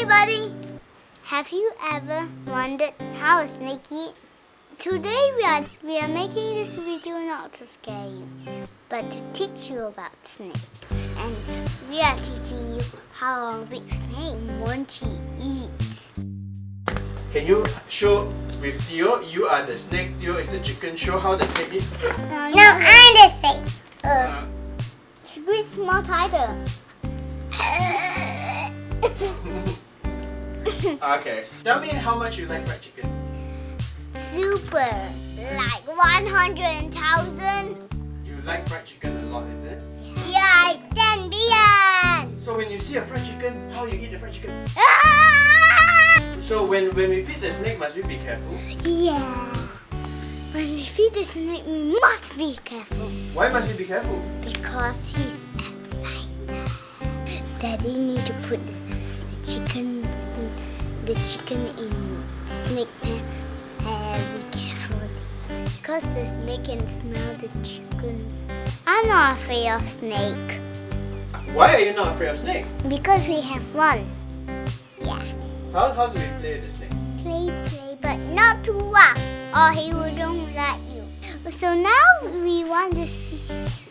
everybody! Have you ever wondered how a snake eats? Today we are making this video not to scare you, but to teach you about snake. And we are teaching you how a big snake Monty eats. Can you show with Theo? You are the snake, Theo is the chicken. Show how the snake eats. No, I'm the snake. Squeeze more tighter. Okay. Tell me how much you like fried chicken. Super. Like 100,000. You like fried chicken a lot, is it? Yeah, 10 billion. So when you see a fried chicken, how you eat the fried chicken? Ah! So when we feed the snake, must we be careful? Yeah. When we feed the snake, we must be careful. Why must we be careful? Because he's excited. Daddy need to put the chicken in snake pen very carefully. Because the snake can smell the chicken. I'm not afraid of snake. Why are you not afraid of snake? Because we have one. Yeah. How do we play the snake? Play, but not too rough, or he wouldn't like you. So now we want to see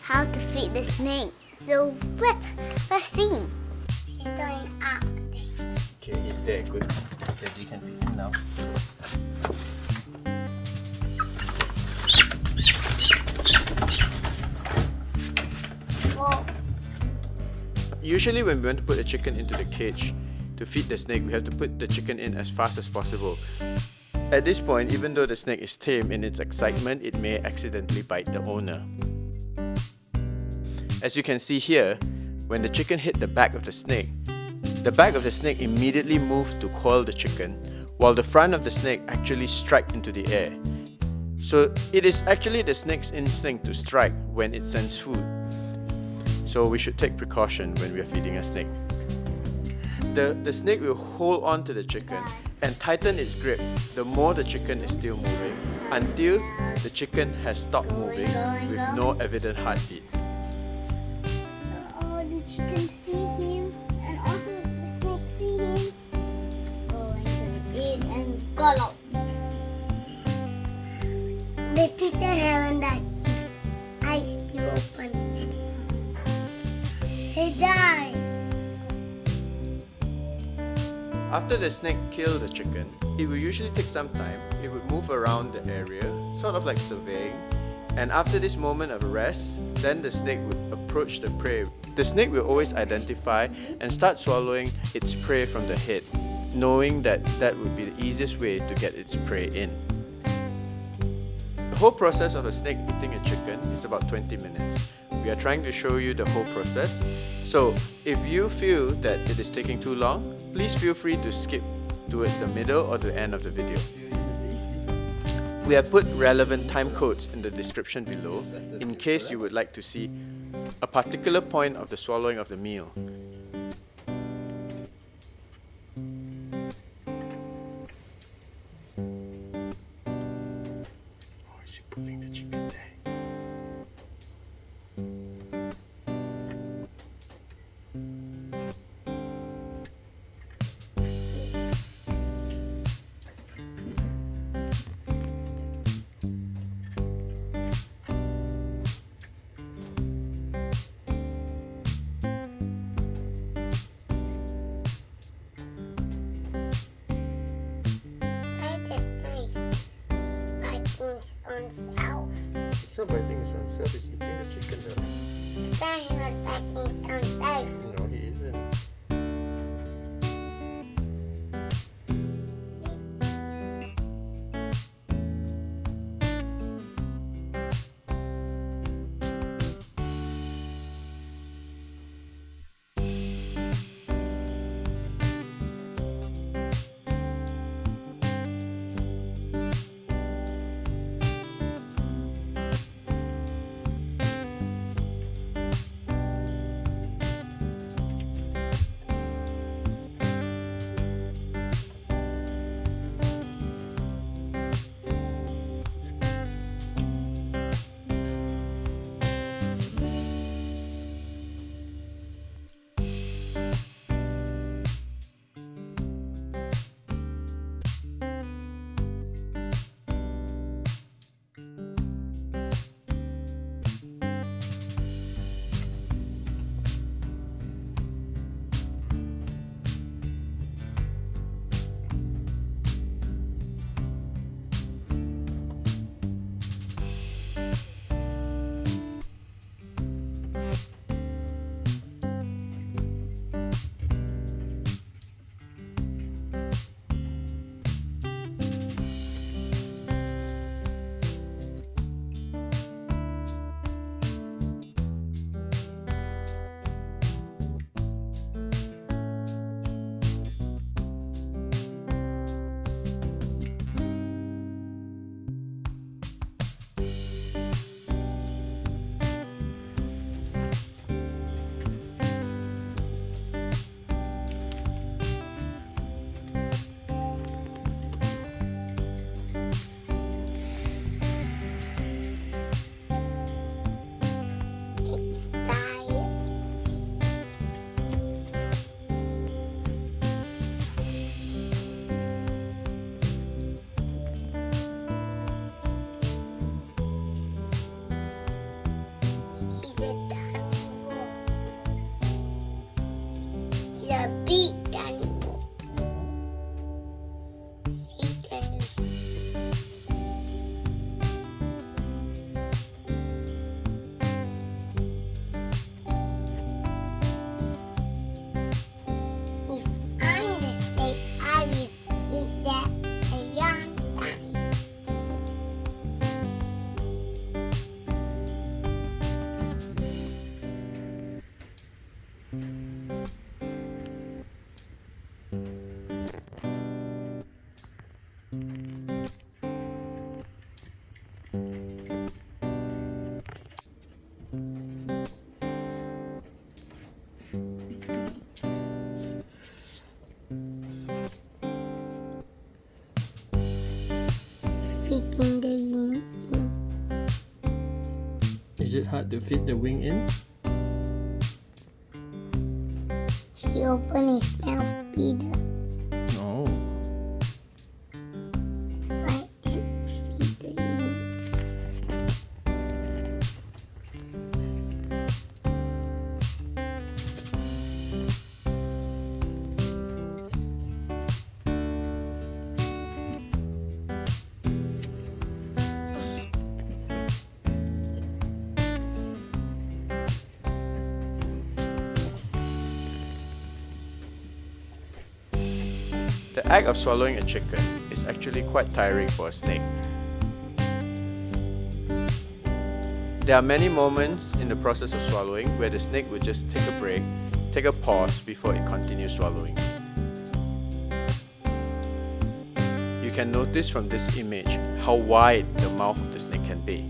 how to feed the snake. So let's see. He's going up. Okay, he's there. Good. Daddy can feed him now. Whoa. Usually when we want to put a chicken into the cage to feed the snake, we have to put the chicken in as fast as possible. At this point, even though the snake is tame, in its excitement, it may accidentally bite the owner. As you can see here, when the chicken hit the back of the snake immediately moved to coil the chicken, while the front of the snake actually struck into the air. So it is actually the snake's instinct to strike when it sends food. So we should take precaution when we are feeding a snake. The snake will hold on to the chicken and tighten its grip the more the chicken is still moving, until the chicken has stopped moving with no evident heartbeat. Oh, the chicken see him, and also the snake see him. Going to eat and gulp. The chicken haven't died. Eyes still open. He died. After the snake killed the chicken, it will usually take some time. It would move around the area, sort of like surveying. And after this moment of rest, then the snake would approach the prey. The snake will always identify and start swallowing its prey from the head, knowing that that would be the easiest way to get its prey in. The whole process of a snake eating a chicken is about 20 minutes. We are trying to show you the whole process. So, if you feel that it is taking too long, please feel free to skip towards the middle or the end of the video. We have put relevant time codes in the description below in case you would like to see a particular point of the swallowing of the meal. Oh, is he pulling the chicken there? It's not biting his own self, he's eating the chicken though. He was biting his own self. No, he isn't. Fitting the wing in. Is it hard to fit the wing in? He opened his mouth bigger No. so I can feed the wing. The act of swallowing a chicken is actually quite tiring for a snake. There are many moments in the process of swallowing where the snake will just take a break, take a pause before it continues swallowing. You can notice from this image how wide the mouth of the snake can be.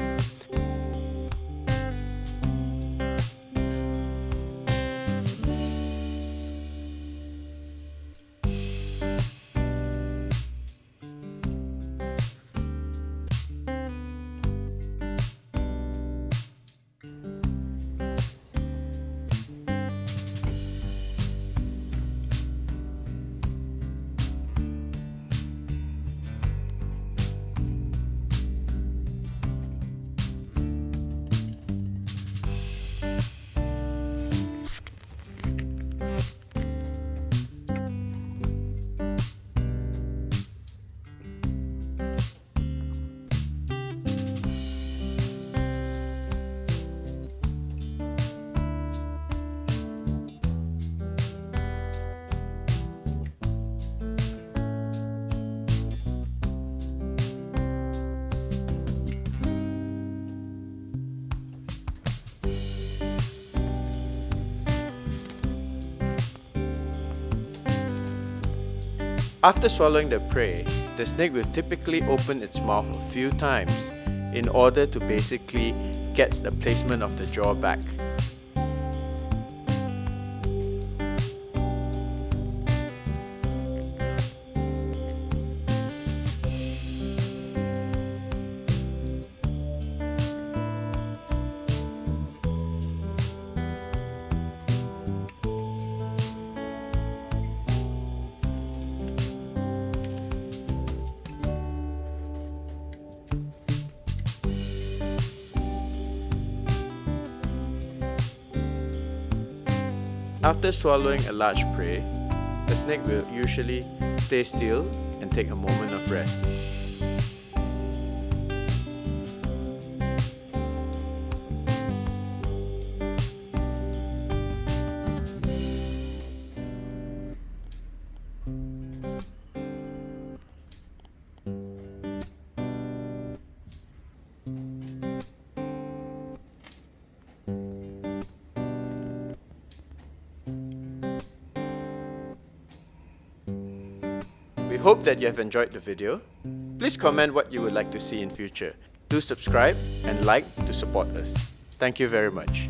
After swallowing the prey, the snake will typically open its mouth a few times in order to basically get the placement of the jaw back. After swallowing a large prey, the snake will usually stay still and take a moment of rest. We hope that you have enjoyed the video. Please comment what you would like to see in future. Do subscribe and like to support us. Thank you very much.